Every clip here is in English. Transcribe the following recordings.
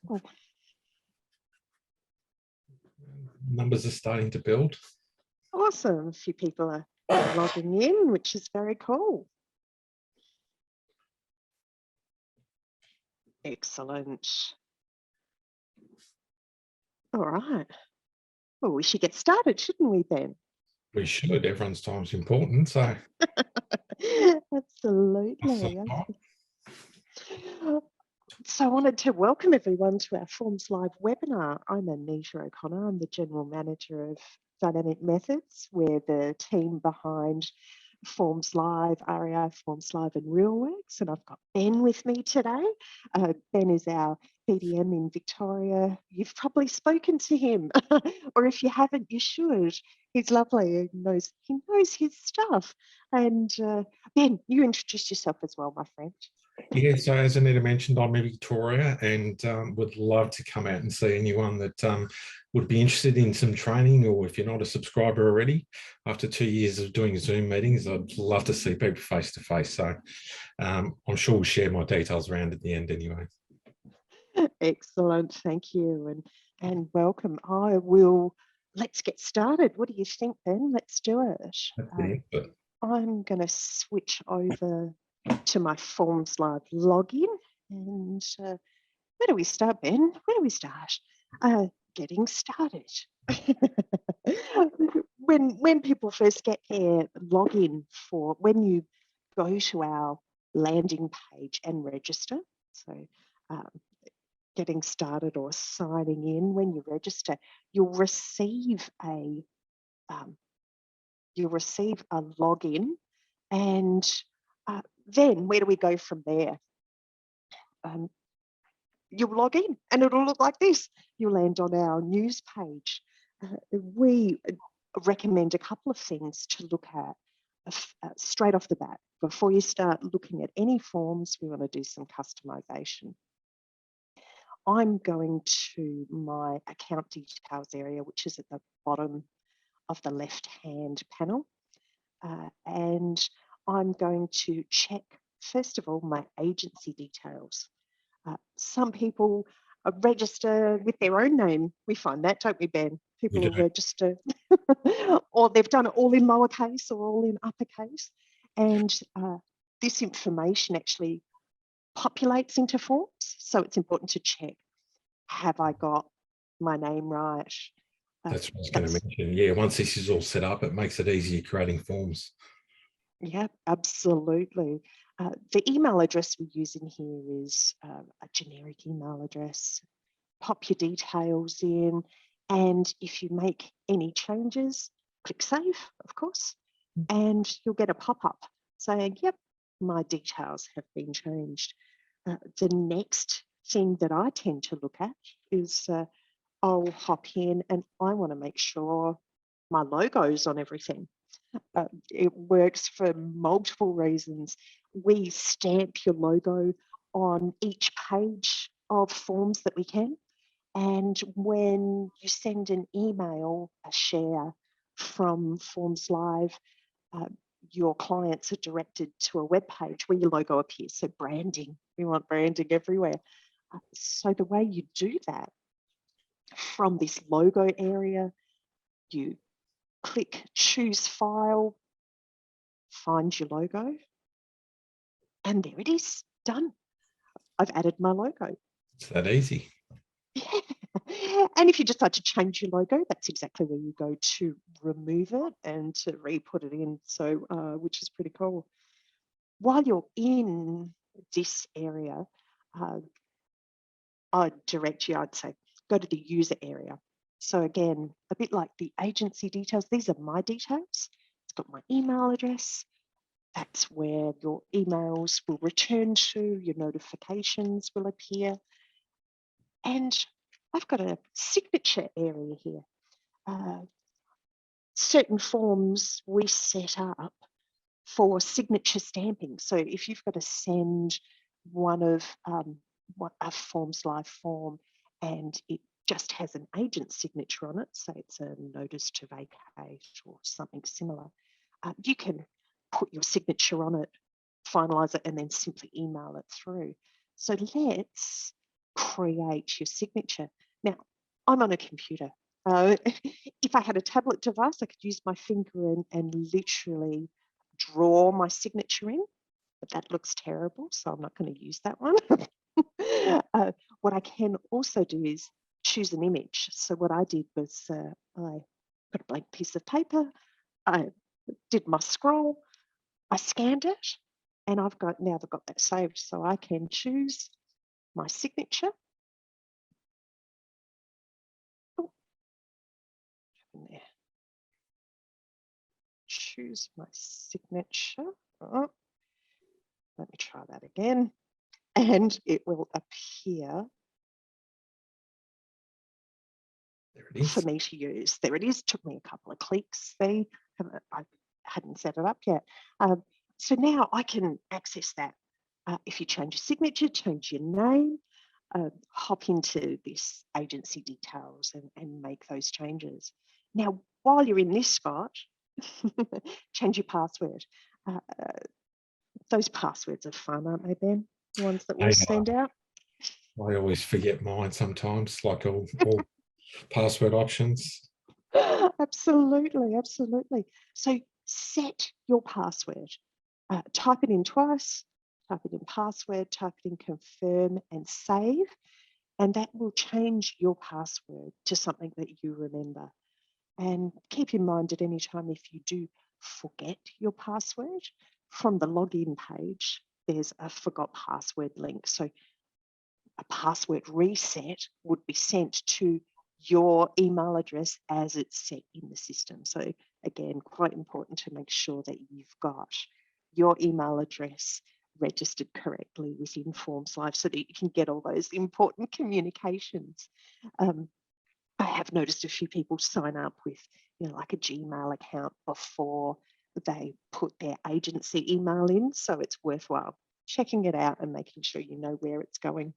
Oh, Numbers are starting to build. awesome. A few people are logging in, which is very cool. Excellent. All right. Well, we should get started, shouldn't we, Ben? We should. Everyone's time's important. So Absolutely. So I wanted to welcome everyone to our Forms Live webinar. I'm Anita O'Connor. I'm the General Manager of Dynamic Methods. We're the team behind Forms Live, REI, Forms Live and RealWorks. And I've got Ben with me today. Ben is our BDM in Victoria. You've probably spoken to him, or if you haven't, you should. He's lovely. He knows his stuff. And Ben, you introduce yourself as well, my friend. yeah, so as Anita mentioned, I'm in Victoria and would love to come out and see anyone that would be interested in some training, or if you're not a subscriber already, after 2 years of doing Zoom meetings, I'd love to see people face to face. So I'm sure we'll share my details around at the end anyway. Excellent, thank you, and welcome. Let's get started. What do you think, Ben? Let's do it. I'm going to switch over to my Forms Live login, and where do we start, Ben? Where do we start? Getting started. when people first get their login when you go to our landing page and register, so getting started or signing in, when you register, you'll receive a login, and then where do we go from there? You'll log in and it'll look like this. You'll land on our news page. We recommend a couple of things to look at straight off the bat. Before you start looking at any forms, we want to do some customization. I'm going to my account details area, which is at the bottom of the left-hand panel. And I'm going to check, first of all, my agency details. Some people register with their own name. We find that, don't we, Ben? People will register, or they've done it all in lowercase or all in uppercase. And this information actually populates into forms. So it's important to check, have I got my name right? That's what I was going to mention. Yeah, once this is all set up, it makes it easier creating forms. Yeah, absolutely. The email address we're using here is a generic email address. Pop your details in, and if you make any changes, click save, of course, and you'll get a pop-up saying, yep, my details have been changed. The next thing that I tend to look at is I'll hop in and I want to make sure my logo's on everything. It works for multiple reasons. We stamp your logo on each page of forms that we can. And when you send an email, a share from Forms Live, your clients are directed to a web page where your logo appears. So branding, we want branding everywhere. So the way you do that, from this logo area, you click choose file, find your logo, and there it is, done. I've added my logo. It's that easy. Yeah. And if you decide to change your logo, that's exactly where you go to remove it and to re-put it in, so which is pretty cool. While you're in this area, I'd say, go to the user area. So again, a bit like the agency details, these are my details. It's got my email address. That's where your emails will return to, your notifications will appear. And I've got a signature area here. Certain forms we set up for signature stamping. So if you've got to send one of a Forms Live form and it just has an agent signature on it, say it's a notice to vacate or something similar, you can put your signature on it, finalize it, and then simply email it through. So let's create your signature. Now, I'm on a computer. If I had a tablet device, I could use my finger and literally draw my signature in, but that looks terrible, so I'm not going to use that one. What I can also do is choose an image. So what I did was I got a blank piece of paper, I did my scroll, I scanned it, and I've got that saved, so I can choose my signature. Oh, in there. Choose my signature. Oh, let me try that again, and it will appear There it for is. me to use. There it is. Took me a couple of clicks. I hadn't set it up yet. So now I can access that. If you change your signature, change your name, hop into this agency details and make those changes. Now, while you're in this spot, change your password. Those passwords are fun, aren't they, Ben? The ones that will stand out. I always forget mine sometimes, like all password options. Absolutely, absolutely. So set your password. Type it in twice, type it in password, type it in confirm and save, and that will change your password to something that you remember. And keep in mind at any time if you do forget your password, from the login page, there's a forgot password link. So a password reset would be sent to your email address as it's set in the system. So again, quite important to make sure that you've got your email address registered correctly within Forms Live so that you can get all those important communications. I have noticed a few people sign up with, like a Gmail account before they put their agency email in. So it's worthwhile checking it out and making sure you know where it's going.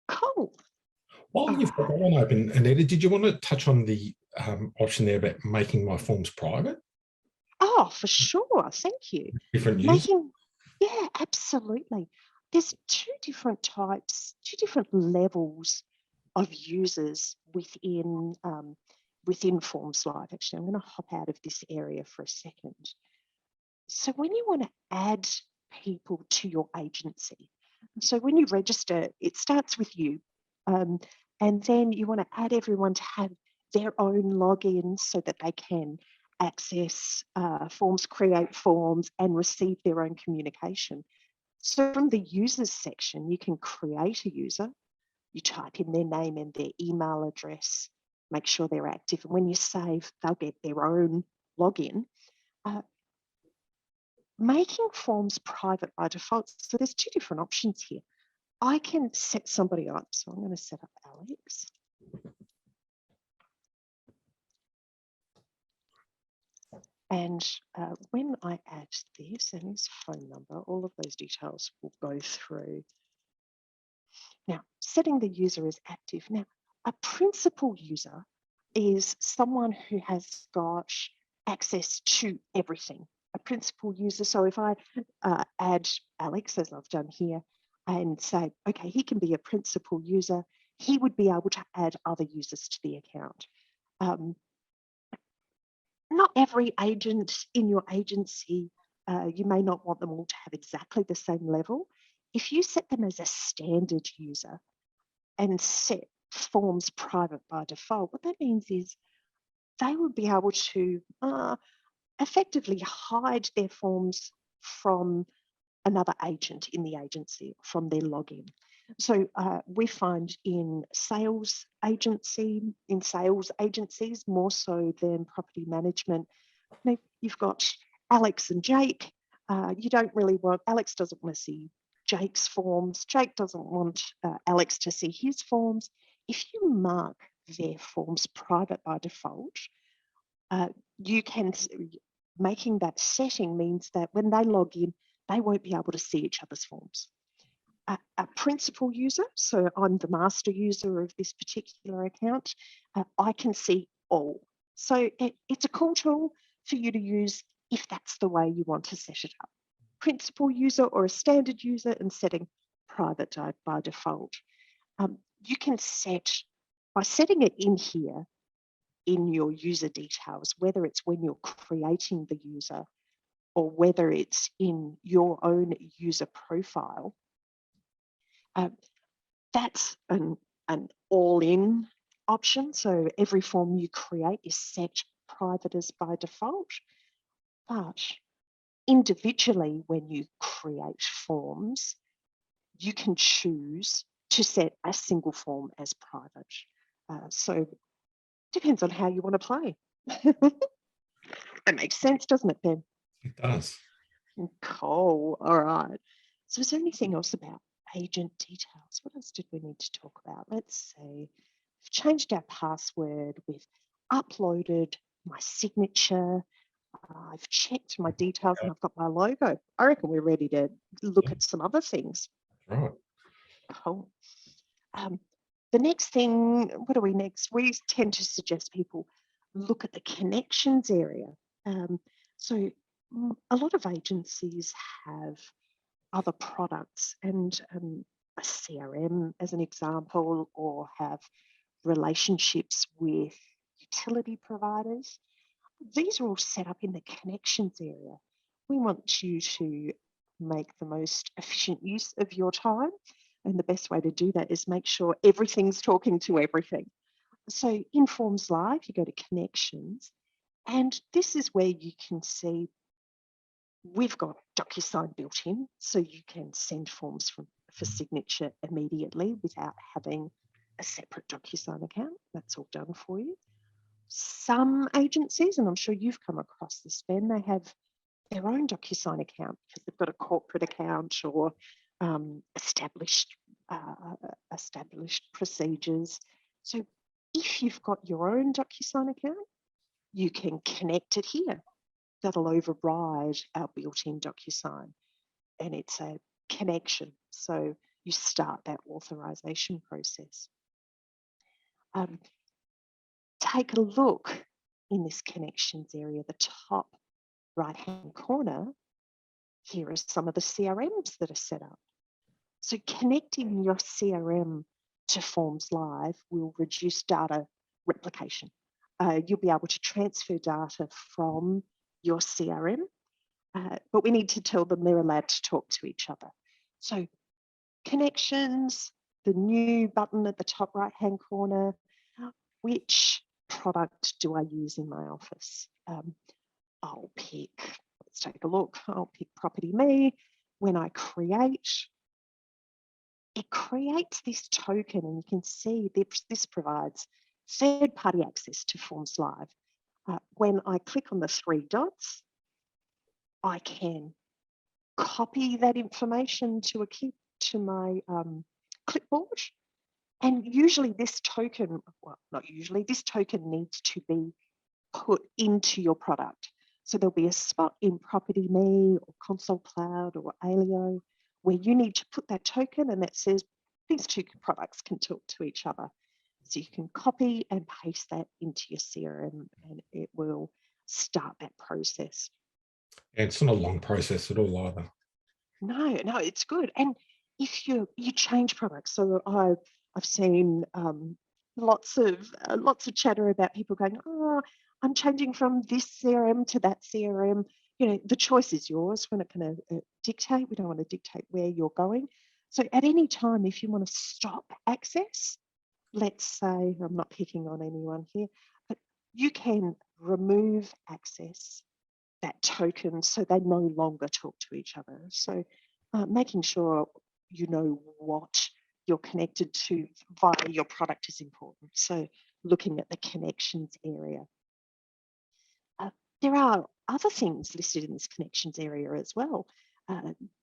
Cool. While you've got that one open, Anita, did you want to touch on the option there about making my forms private? Oh, for sure. Thank you. Different use? Yeah, absolutely. There's two different types, two different levels of users within Forms Live. Actually, I'm going to hop out of this area for a second. So when you want to add people to your agency, so when you register, it starts with you. And then you want to add everyone to have their own login so that they can access forms, create forms, and receive their own communication. So from the users section, you can create a user, you type in their name and their email address, make sure they're active. And when you save, they'll get their own login. Making forms private by default. So there's two different options here. I can set somebody up. So I'm going to set up Alex. And when I add this and his phone number, all of those details will go through. Now, setting the user as active. Now, a principal user is someone who has got access to everything. A principal user. So if I add Alex, as I've done here, and say, okay, he can be a principal user, he would be able to add other users to the account. Not every agent in your agency, you may not want them all to have exactly the same level. If you set them as a standard user and set forms private by default, what that means is they would be able to effectively hide their forms from another agent in the agency, from their login. So we find in sales agencies, more so than property management, you've got Alex and Jake. Alex doesn't want to see Jake's forms. Jake doesn't want Alex to see his forms. If you mark their forms private by default, making that setting means that when they log in, they won't be able to see each other's forms. A principal user, so I'm the master user of this particular account, I can see all. So it's a cool tool for you to use if that's the way you want to set it up. Principal user or a standard user and setting private by default. You can set, by setting it in here in your user details, whether it's when you're creating the user or whether it's in your own user profile, that's an all-in option. So every form you create is set private as by default. But individually, when you create forms, you can choose to set a single form as private. So depends on how you want to play. That makes sense, doesn't it, Ben? It does. Cool. All right. So is there anything else about agent details? What else did we need to talk about? Let's see. We've changed our password. We've uploaded my signature. I've checked my details and I've got my logo. I reckon we're ready to look at some other things. Right. Cool. The next thing, what are we next? We tend to suggest people look at the connections area. So a lot of agencies have other products and a CRM as an example, or have relationships with utility providers. These are all set up in the connections area. We want you to make the most efficient use of your time. And the best way to do that is make sure everything's talking to everything. So in Forms Live, you go to Connections, and this is where you can see we've got DocuSign built in, so you can send forms for signature immediately without having a separate DocuSign account. That's all done for you. Some agencies, and I'm sure you've come across this, Ben, they have their own DocuSign account because they've got a corporate account or established procedures. So if you've got your own DocuSign account, you can connect it here. That'll override our built-in DocuSign, and it's a connection. So you start that authorization process. Take a look in this connections area, the top right-hand corner. Here are some of the CRMs that are set up. So connecting your CRM to Forms Live will reduce data replication. You'll be able to transfer data from your CRM, but we need to tell them they're allowed to talk to each other. So connections, the new button at the top right-hand corner, which product do I use in my office? I'll pick, let's take a look, I'll pick Property Me. When I create, it creates this token, and you can see this provides third-party access to Forms Live. When I click on the three dots, I can copy that information to my clipboard. And usually this token, well, not usually, this token needs to be put into your product. So there'll be a spot in Property Me or Console Cloud or Alio where you need to put that token, and that says these two products can talk to each other. So you can copy and paste that into your CRM, and it will start that process. Yeah, it's not a long process at all either. No, it's good. And if you change products, so I've seen lots of chatter about people going, oh, I'm changing from this CRM to that CRM. You know, the choice is yours. We're not going to dictate. We don't want to dictate where you're going. So at any time, if you want to stop access, let's say, I'm not picking on anyone here, but you can remove access, that token, so they no longer talk to each other. So making sure you know what you're connected to via your product is important. So looking at the connections area. There are other things listed in this connections area as well.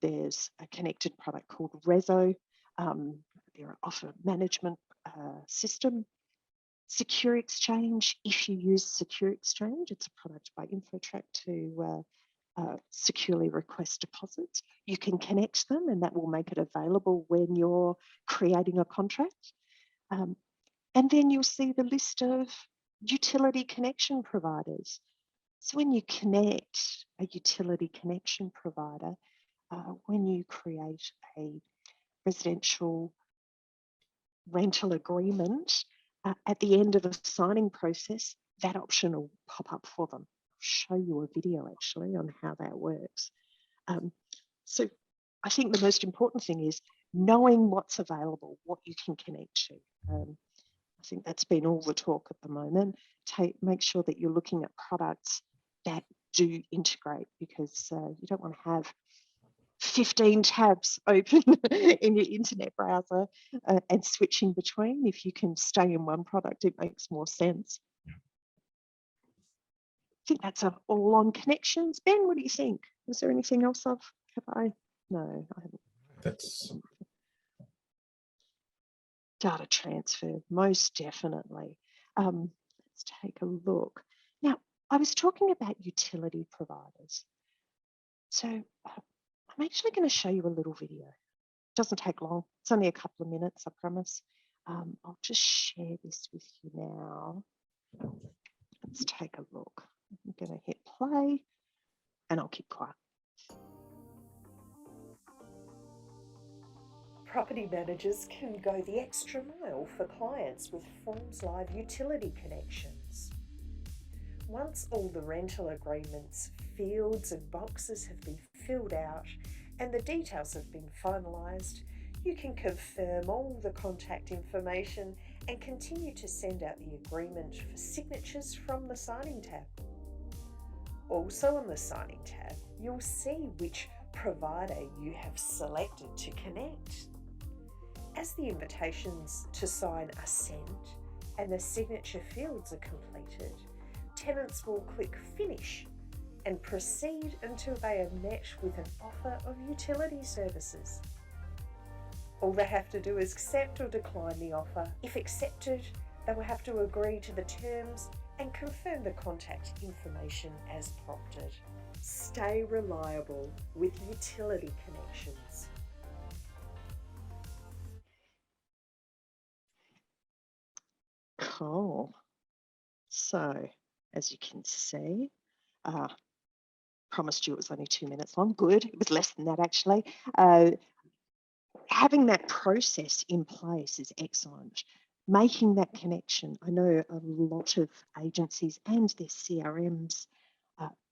There's a connected product called Rezo. They're an offer management system. Secure Exchange, if you use Secure Exchange, it's a product by Infotrack to securely request deposits. You can connect them, and that will make it available when you're creating a contract. And then you'll see the list of utility connection providers. So when you connect a utility connection provider, when you create a residential rental agreement, at the end of the signing process, that option will pop up for them. I'll show you a video actually on how that works. So I think the most important thing is knowing what's available, what you can connect to. I think that's been all the talk at the moment. Make sure that you're looking at products that do integrate, because you don't want to have 15 tabs open in your internet browser and switching between. If you can stay in one product, it makes more sense. I think that's all on connections. Ben, what do you think? Is there anything else no, I haven't. That's Data transfer, most definitely. Let's take a look. Now, I was talking about utility providers. So I'm actually going to show you a little video. It doesn't take long. It's only a couple of minutes, I promise. I'll just share this with you now. Let's take a look. I'm going to hit play and I'll keep quiet. Property managers can go the extra mile for clients with Forms Live utility connections. Once all the rental agreements, fields and boxes have been filled out and the details have been finalised, you can confirm all the contact information and continue to send out the agreement for signatures from the Signing tab. Also on the Signing tab, you'll see which provider you have selected to connect. As the invitations to sign are sent and the signature fields are completed, tenants will click Finish and proceed until they are met with an offer of utility services. All they have to do is accept or decline the offer. If accepted, they will have to agree to the terms and confirm the contact information as prompted. Stay reliable with utility connections. Cool. So, as you can see, promised you it was only 2 minutes long. Good. It was less than that, actually. Having that process in place is excellent. Making that connection. I know a lot of agencies and their CRMs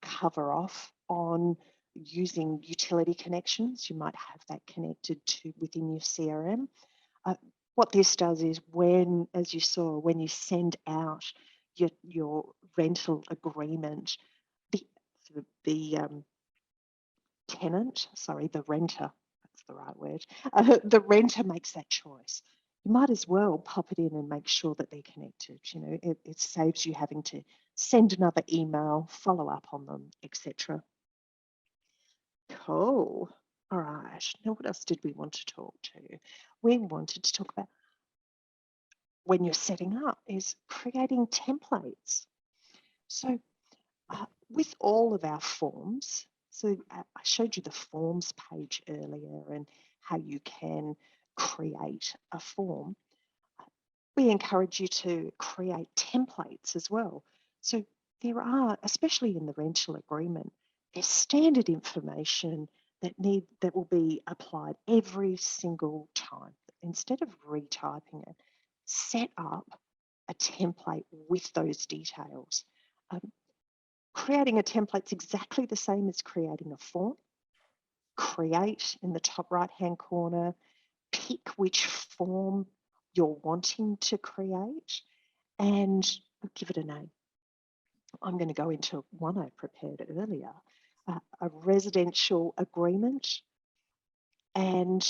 cover off on using utility connections. You might have that connected to within your CRM. What this does is when, as you saw, when you send out your rental agreement, the tenant, sorry, the renter, that's the right word, the renter makes that choice. You might as well pop it in and make sure that they're connected. You know, it saves you having to send another email, follow up on them, etc. Cool. All right. Now, what else did we want to talk to? We wanted to talk about, when you're setting up, is creating templates. So with all of our forms, so I showed you the forms page earlier and how you can create a form. We encourage you to create templates as well. So there are, especially in the rental agreement, there's standard information that will be applied every single time. Instead of retyping it, set up a template with those details. Creating a template is exactly the same as creating a form. Create in the top right-hand corner, pick which form you're wanting to create and give it a name. I'm going to go into one I prepared earlier, a residential agreement, and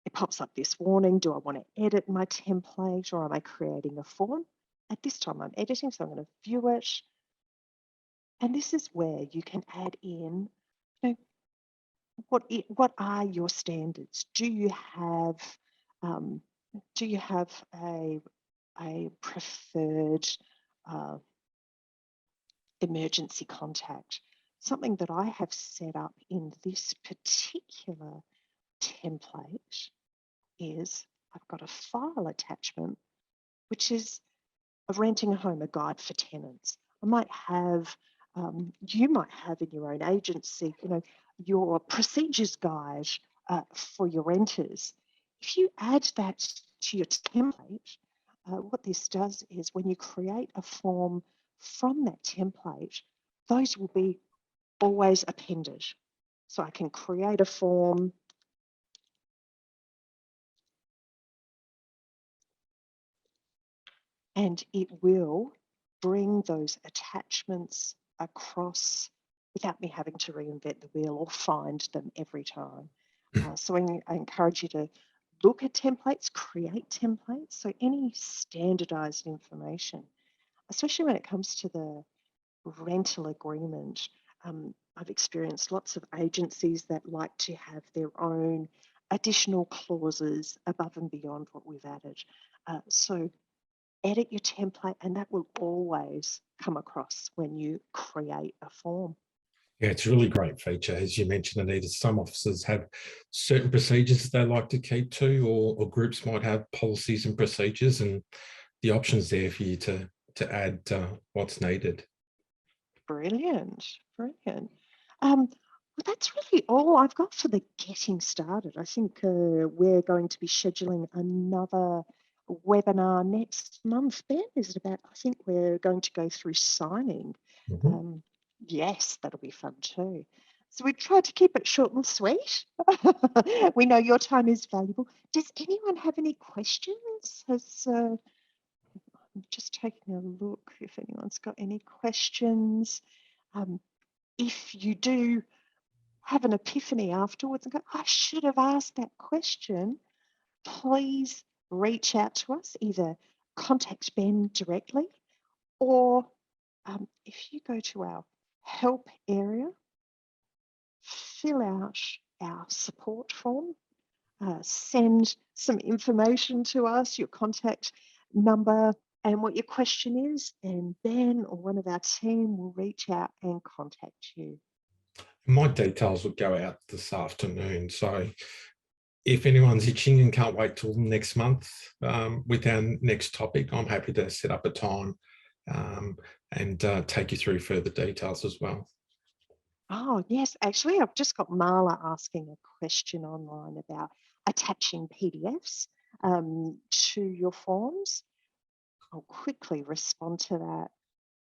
it pops up this warning. Do I want to edit my template or am I creating a form? At this time I'm editing, so I'm going to view it. And this is where you can add in, you know, what are your standards? Do you have a preferred emergency contact? Something that I have set up in this particular template is I've got a file attachment, which is a renting a home, a guide for tenants. I might have, you might have in your own agency, you know, your procedures guide for your renters. If you add that to your template, what this does is when you create a form from that template, those will be always appended. So I can create a form and it will bring those attachments across without me having to reinvent the wheel or find them every time. So I encourage you to look at templates, create templates. So any standardized information, especially when it comes to the rental agreement, I've experienced lots of agencies that like to have their own additional clauses above and beyond what we've added. So edit your template and that will always come across when you create a form. Yeah, it's a really great feature. As you mentioned, Anita, some offices have certain procedures they like to keep to, or groups might have policies and procedures, and the option's there for you to add what's needed. Brilliant, brilliant. Well, that's really all I've got for the getting started. I think we're going to be scheduling another webinar next month. Ben, is it about? I think we're going to go through signing. Yes, that'll be fun too. So we tried to keep it short and sweet. We know your time is valuable. Does anyone have any questions? I'm just taking a look if anyone's got any questions. If you do have an epiphany afterwards and go, I should have asked that question, please reach out to us, either contact Ben directly, or if you go to our help area, fill out our support form, send some information to us, your contact number and what your question is, and Ben or one of our team will reach out and contact you. My details will go out this afternoon. So if anyone's itching and can't wait till next month with our next topic, I'm happy to set up a time and take you through further details as well. Oh, yes. Actually, I've just got Marla asking a question online about attaching PDFs to your forms. I'll quickly respond to that.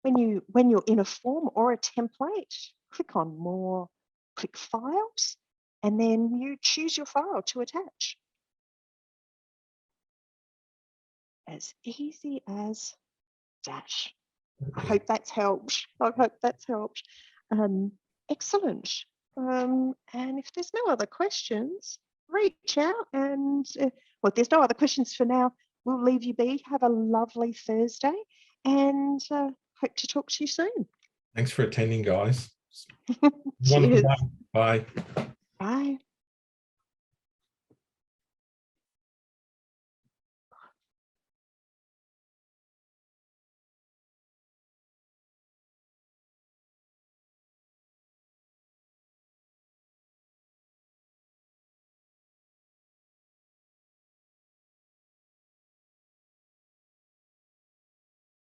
When you're in a form or a template, click on More, click Files, and then you choose your file to attach. As easy as that. I hope that's helped. I hope that's helped. Excellent. And if there's no other questions, reach out and, well, if there's no other questions for now, we'll leave you be. Have a lovely Thursday and hope to talk to you soon. Thanks for attending, guys. Cheers. Bye. Bye.